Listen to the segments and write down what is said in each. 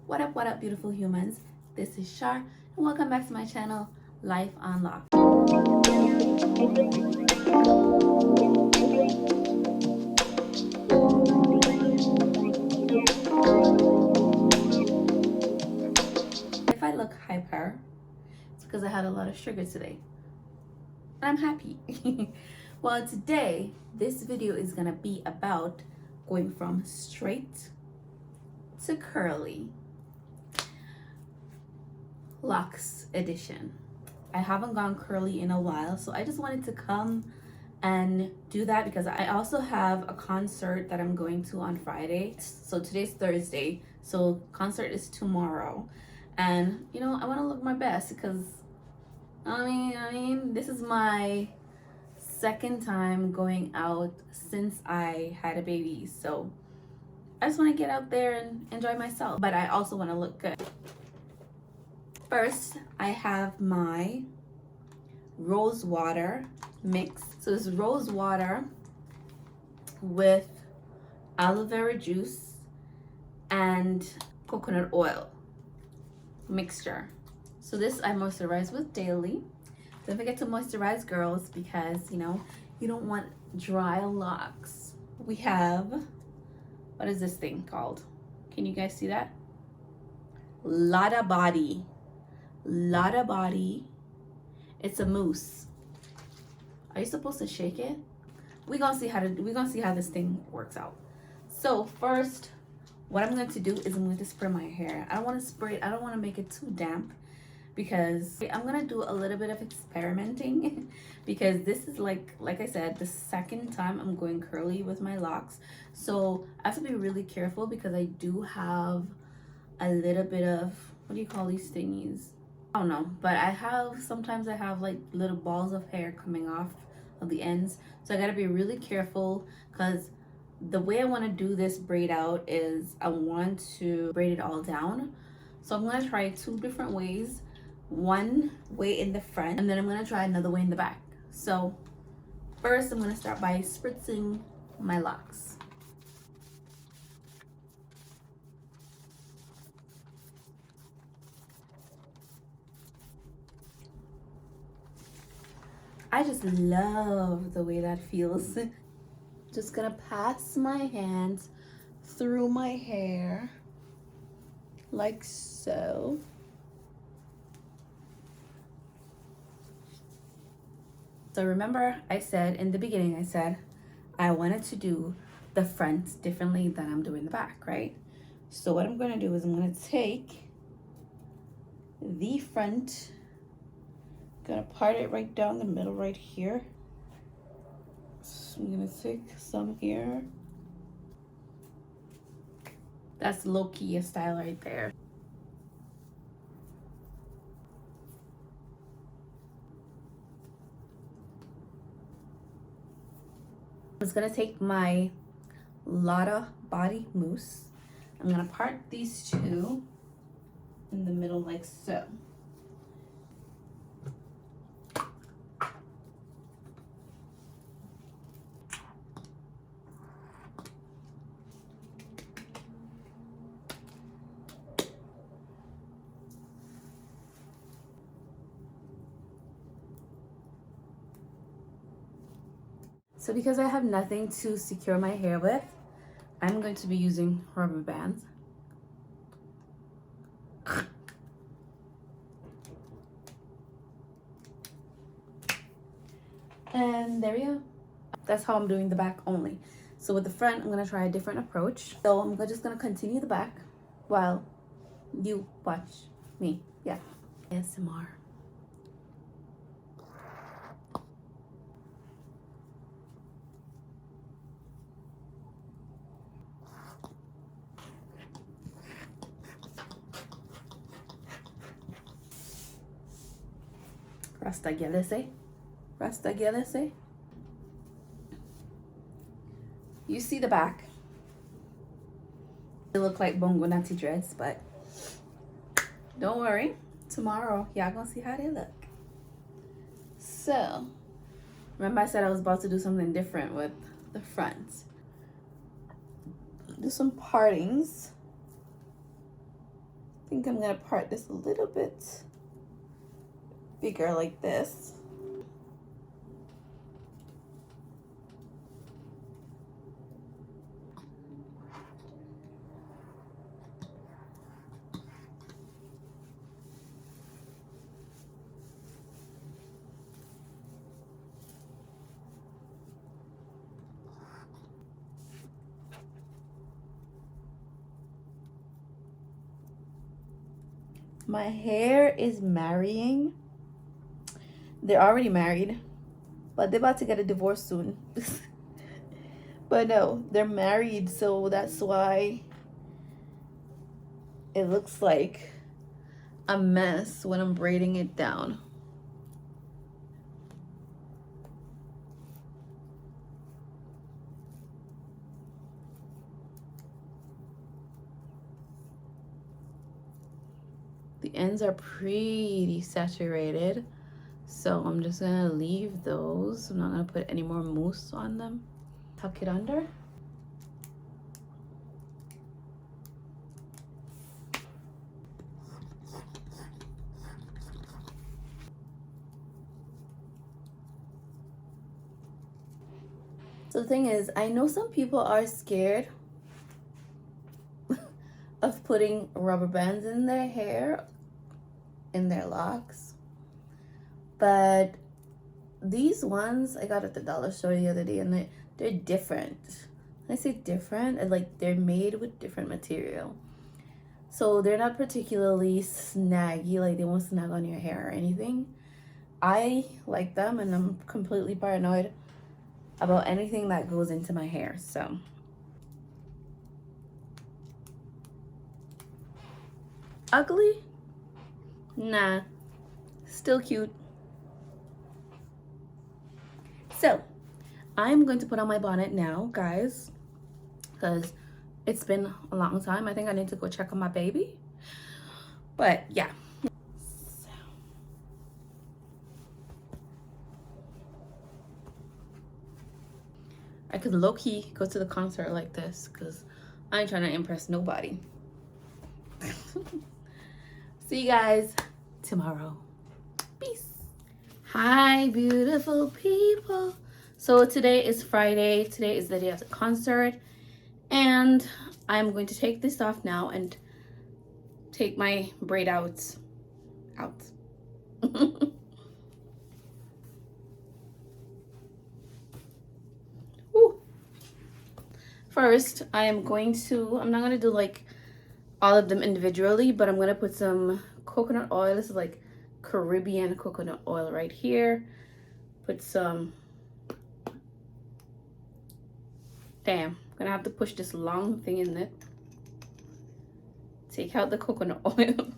What up, beautiful humans? This is Shar, and welcome back to my channel, Life Unlocked. If I look hyper, it's because I had a lot of sugar today. And I'm happy. Well, today, this video is gonna be about going from straight to curly. Locs edition. I haven't gone curly in a while, so I just wanted to come and do that because I also have a concert that I'm going to on Friday. So today's Thursday, so concert is tomorrow. And you know, I want to look my best because I mean, this is my second time going out since I had a baby. So I just want to get out there and enjoy myself, but I also want to look good. First, I have my rose water mix. So it's rose water with aloe vera juice and coconut oil mixture. So this I moisturize with daily. Don't forget to moisturize, girls, because you know you don't want dry locks. We have, what is this thing called? Can you guys see that? Lotta Body. It's a mousse. Are you supposed to shake it? We're gonna see how this thing works out. So first, what I'm going to do is I'm going to spray my hair. I don't want to spray it, I don't want to make it too damp because I'm gonna do a little bit of experimenting because this is like I said, the second time I'm going curly with my locks. So I have to be really careful because I do have a little bit of, what do you call these thingies? I don't know, but sometimes I have like little balls of hair coming off of the ends. So I gotta be really careful because the way I want to do this braid out is I want to braid it all down. So I'm gonna try two different ways. One way in the front and then I'm gonna try another way in the back. So first I'm gonna start by spritzing my locks. I just love the way that feels. Just gonna pass my hands through my hair like so. So remember I said in the beginning, I said I wanted to do the front differently than I'm doing the back, right? So what I'm gonna do is I'm gonna take the front, gonna part it right down the middle right here. So I'm gonna take some here. That's low-key style right there. I'm just gonna take my Lotta Body Mousse. I'm gonna part these two in the middle like so. So because I have nothing to secure my hair with, I'm going to be using rubber bands. And there we go. That's how I'm doing the back only. So with the front, I'm gonna try a different approach. So I'm just gonna continue the back while you watch me. Yeah. ASMR. Rasta gelese. You see the back. They look like bongo natty dreads, but don't worry. Tomorrow, y'all gonna see how they look. So, remember I said I was about to do something different with the front. Do some partings. think I'm gonna part this a little bit bigger like this. My hair is marrying. They're already married, but they're about to get a divorce soon. But no, they're married, so that's why it looks like a mess when I'm braiding it down. The ends are pretty saturated, so I'm just gonna leave those. I'm not gonna put any more mousse on them. Tuck it under. So the thing is, I know some people are scared of putting rubber bands in their hair, in their locks, but these ones I got at the dollar store the other day, and they're different. When I say different, and like they're made with different material, so they're not particularly snaggy, like they won't snag on your hair or anything. I like them, and I'm completely paranoid about anything that goes into my hair. So ugly? Nah, still cute. So I'm going to put on my bonnet now, guys, because it's been a long time. I think I need to go check on my baby. But yeah. I could low-key go to the concert like this because I ain't trying to impress nobody. See you guys tomorrow. Peace. Hi, beautiful people. So today is Friday. Today is the day of the concert. And I'm going to take this off now and take my braid out. First, I'm not going to do like all of them individually, but I'm going to put some coconut oil. This is like Caribbean coconut oil right here. Put some, damn, I'm going to have to push this long thing in it. Take out the coconut oil.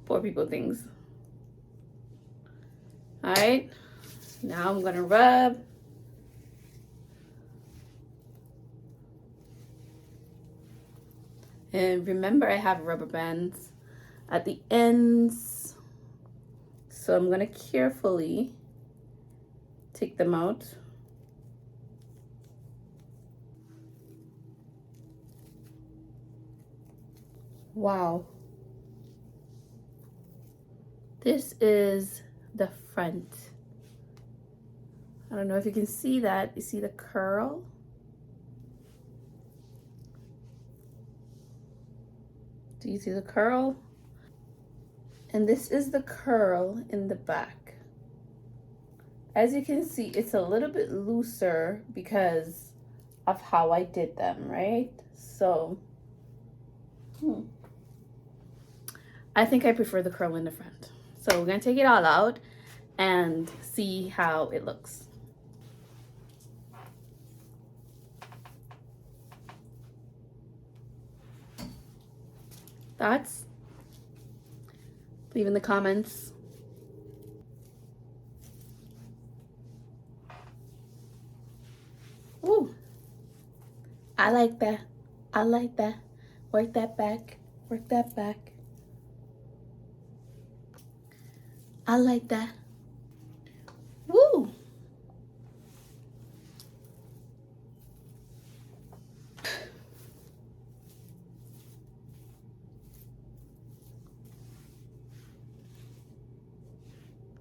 Poor people things. All right, now I'm going to rub. And remember, I have rubber bands at the ends, so I'm going to carefully take them out. Wow. This is the front. I don't know if you can see that. You see the curl? Do you see the curl? And this is the curl in the back. As you can see, it's a little bit looser because of how I did them, right? So, I think I prefer the curl in the front. So we're gonna take it all out and see how it looks. Thoughts? Leave in the comments. Ooh, I like that. I like that. Work that back. Work that back. I like that. Woo!